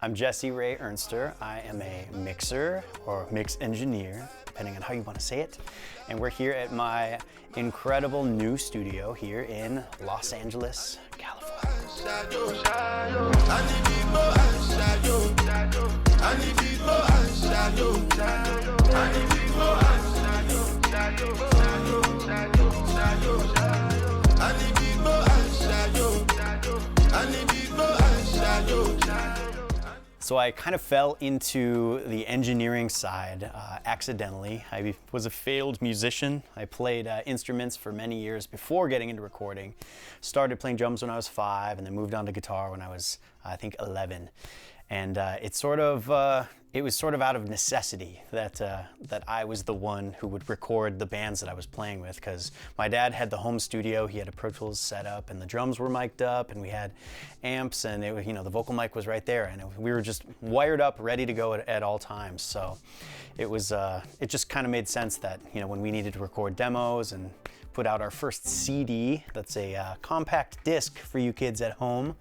I'm Jesse Ray Ernster. I am a mixer or mix engineer, depending on how you want to say it. And we're here at my incredible new studio here in Los Angeles, California. So I kind of fell into the engineering side accidentally. I was a failed musician. I played instruments for many years before getting into recording. Started playing drums when I was 5 and then moved on to guitar when I was, I think, 11. And it was sort of out of necessity that I was the one who would record the bands that I was playing with, because my dad had the home studio. He had a Pro Tools set up, and the drums were mic'd up, and we had amps, and it was, the vocal mic was right there, and we were just wired up, ready to go at all times. So it just kind of made sense that when we needed to record demos and put out our first CD, that's a compact disc for you kids at home,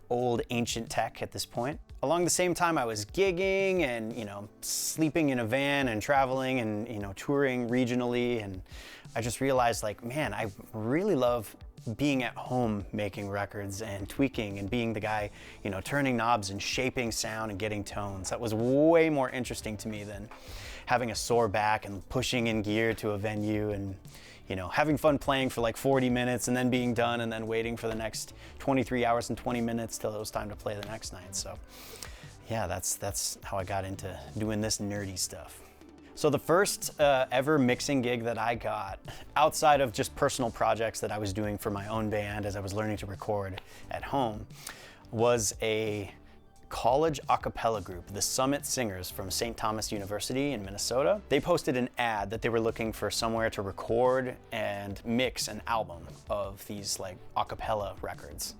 old ancient tech at this point. Along the same time, I was gigging and sleeping in a van and traveling and touring regionally, and I just realized, like, man, I really love being at home making records and tweaking and being the guy turning knobs and shaping sound and getting tones. That was way more interesting to me than having a sore back and pushing in gear to a venue and having fun playing for like 40 minutes and then being done and then waiting for the next 23 hours and 20 minutes till it was time to play the next night. So yeah, that's how I got into doing this nerdy stuff. So the first ever mixing gig that I got, outside of just personal projects that I was doing for my own band as I was learning to record at home, was a college a cappella group, the Summit Singers from St. Thomas University in Minnesota. They posted an ad that they were looking for somewhere to record and mix an album of these like a cappella records.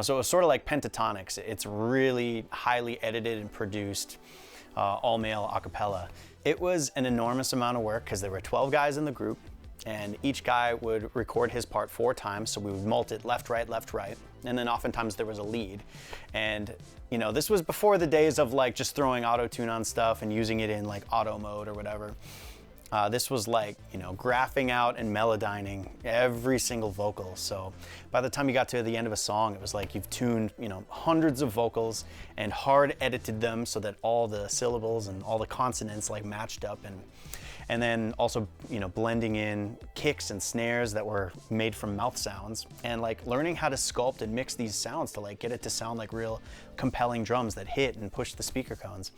So it was sort of like Pentatonics. It's really highly edited and produced, all male a cappella. It was an enormous amount of work because there were 12 guys in the group, and each guy would record his part 4 times. So we would mult it left, right, and then oftentimes there was a lead. And this was before the days of like just throwing auto-tune on stuff and using it in like auto mode or whatever. This was like, graphing out and melodyning every single vocal. So by the time you got to the end of a song, it was like you've tuned, hundreds of vocals and hard edited them so that all the syllables and all the consonants like matched up, and then also, blending in kicks and snares that were made from mouth sounds, and like learning how to sculpt and mix these sounds to like get it to sound like real compelling drums that hit and push the speaker cones.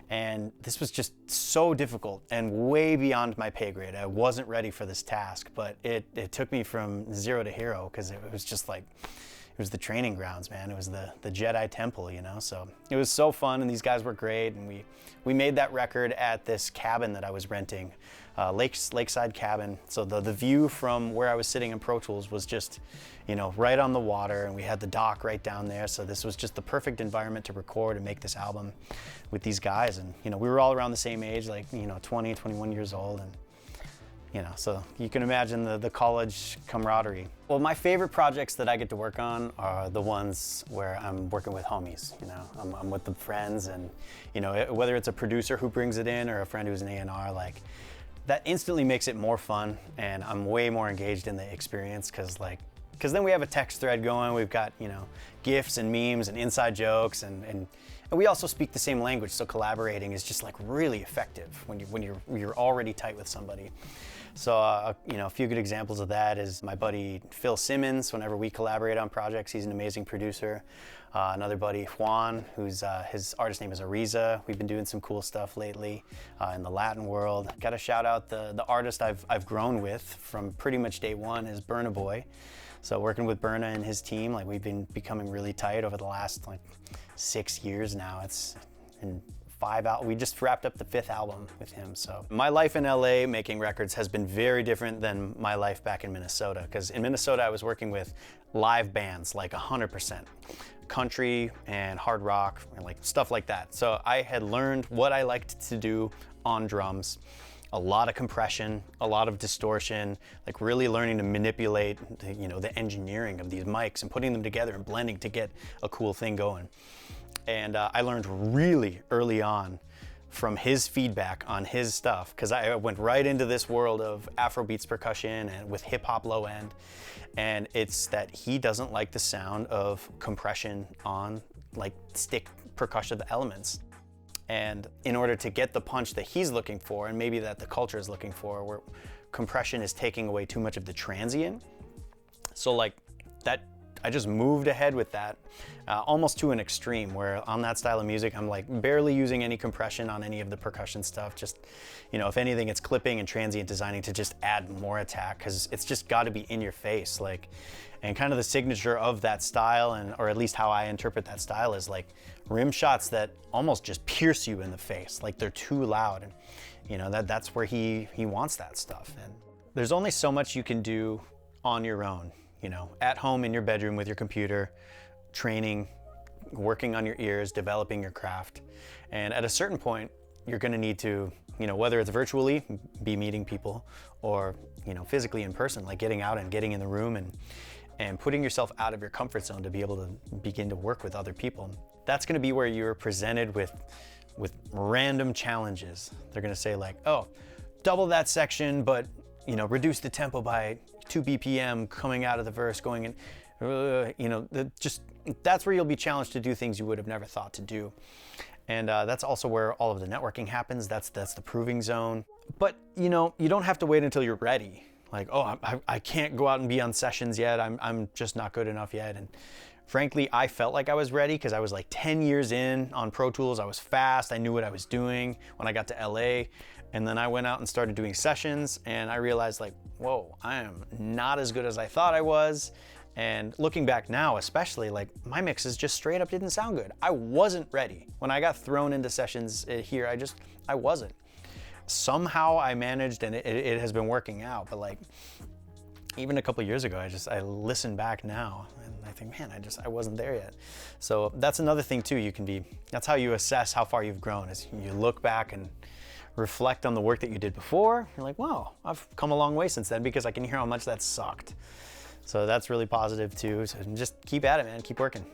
And this was just so difficult and way beyond my pay grade. I wasn't ready for this task, but it took me from zero to hero, because it was just like, it was the training grounds, man. It was the Jedi Temple, So it was so fun, and these guys were great, and we made that record at this cabin that I was renting, lakeside cabin. So the view from where I was sitting in Pro Tools was just, right on the water, and we had the dock right down there. So this was just the perfect environment to record and make this album with these guys. And we were all around the same age, like 20, 21 years old, and so you can imagine the college camaraderie. Well, my favorite projects that I get to work on are the ones where I'm working with homies. I'm with the friends, and whether it's a producer who brings it in or a friend who's an A&R, like that instantly makes it more fun, and I'm way more engaged in the experience, because then we have a text thread going. We've got GIFs and memes and inside jokes, and we also speak the same language, so collaborating is just like really effective when you're already tight with somebody. So a few good examples of that is my buddy Phil Simmons. Whenever we collaborate on projects, he's an amazing producer. Another buddy, Juan, who's his artist name is Ariza. We've been doing some cool stuff lately in the Latin world. Got to shout out the artist I've grown with from pretty much day one is Burna Boy. So working with Burna and his team, like we've been becoming really tight over the last like 6 years now. It's in 5 out. We just wrapped up the 5th album with him. So my life in LA making records has been very different than my life back in Minnesota, because in Minnesota I was working with live bands, like 100%. Country and hard rock and like stuff like that. So I had learned what I liked to do on drums. a lot of compression, a lot of distortion, like really learning to manipulate the engineering of these mics and putting them together and blending to get a cool thing going. And I learned really early on from his feedback on his stuff, because I went right into this world of Afrobeats percussion and with hip hop low end. And it's that he doesn't like the sound of compression on like stick percussion elements. And in order to get the punch that he's looking for, and maybe that the culture is looking for, where compression is taking away too much of the transient. So like that, I just moved ahead with that almost to an extreme, where on that style of music, I'm like barely using any compression on any of the percussion stuff. Just, if anything, it's clipping and transient designing to just add more attack, because it's just got to be in your face. like, and kind of the signature of that style, or at least how I interpret that style, is like rim shots that almost just pierce you in the face, like they're too loud. And that's where he wants that stuff. And there's only so much you can do on your own, at home in your bedroom with your computer, training, working on your ears, developing your craft. And at a certain point, you're gonna need to, whether it's virtually, be meeting people, or, physically in person, like getting out and getting in the room and putting yourself out of your comfort zone to be able to begin to work with other people. That's gonna be where you're presented with random challenges. They're gonna say like, oh, double that section, but reduce the tempo by 2 BPM coming out of the verse, going in, that's where you'll be challenged to do things you would have never thought to do. And that's also where all of the networking happens. That's the proving zone. But you don't have to wait until you're ready. Like, oh, I can't go out and be on sessions yet. I'm just not good enough yet. And frankly, I felt like I was ready because I was like 10 years in on Pro Tools. I was fast. I knew what I was doing when I got to LA. And then I went out and started doing sessions, and I realized like, whoa, I am not as good as I thought I was. And looking back now, especially, like my mixes just straight up didn't sound good. I wasn't ready. When I got thrown into sessions here, I wasn't. Somehow I managed, and it has been working out. But like, even a couple years ago, I listen back now and I think, man, I wasn't there yet. So that's another thing too. That's how you assess how far you've grown, is you look back and reflect on the work that you did before. You're like, wow, I've come a long way since then, because I can hear how much that sucked. So that's really positive too. So just keep at it, man. Keep working.